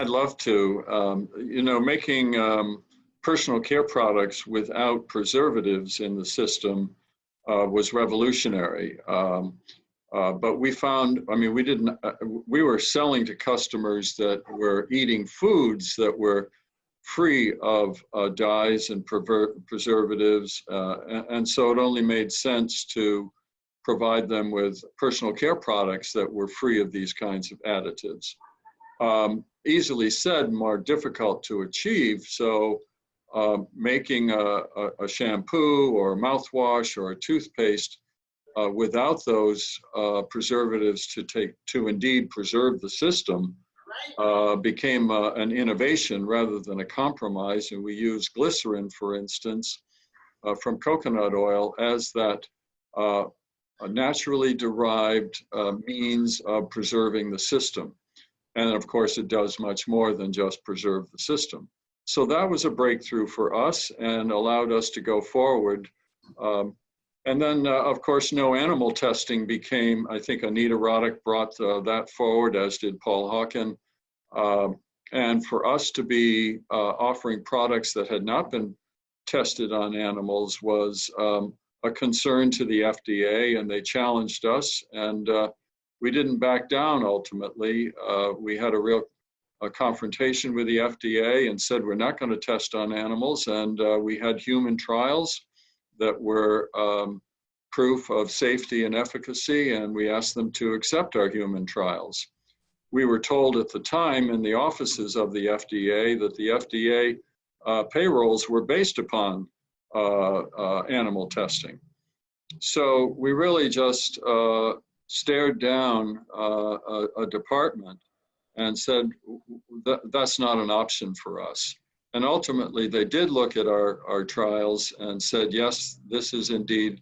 I'd love to. You know, making personal care products without preservatives in the system was revolutionary. But we found, I mean, we were selling to customers that were eating foods that were free of dyes and preservatives. And so it only made sense to provide them with personal care products that were free of these kinds of additives. Easily said, more difficult to achieve. So making a shampoo or a mouthwash or a toothpaste without those preservatives to indeed preserve the system became an innovation rather than a compromise. And we use glycerin, for instance, from coconut oil as that a naturally derived means of preserving the system. And of course, it does much more than just preserve the system. So that was a breakthrough for us and allowed us to go forward. And then, of course, no animal testing became, I think Anita Roddick brought that forward, as did Paul Hawken. And for us to be offering products that had not been tested on animals was a concern to the FDA, and they challenged us. And we didn't back down ultimately. We had a confrontation with the FDA and said, we're not going to test on animals. And we had human trials that were proof of safety and efficacy, and we asked them to accept our human trials. We were told at the time in the offices of the FDA that the FDA payrolls were based upon animal testing. So we really just stared down a department and said, that's not an option for us. And ultimately, they did look at our trials and said, yes, this is indeed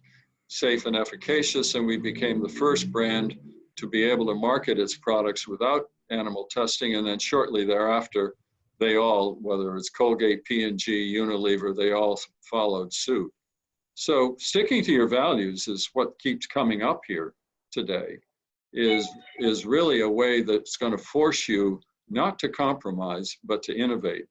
safe and efficacious. And we became the first brand to be able to market its products without animal testing. And then shortly thereafter, they all, whether it's Colgate, P&G, Unilever, they all followed suit. So sticking to your values is what keeps coming up here today, is really a way that's going to force you not to compromise, but to innovate.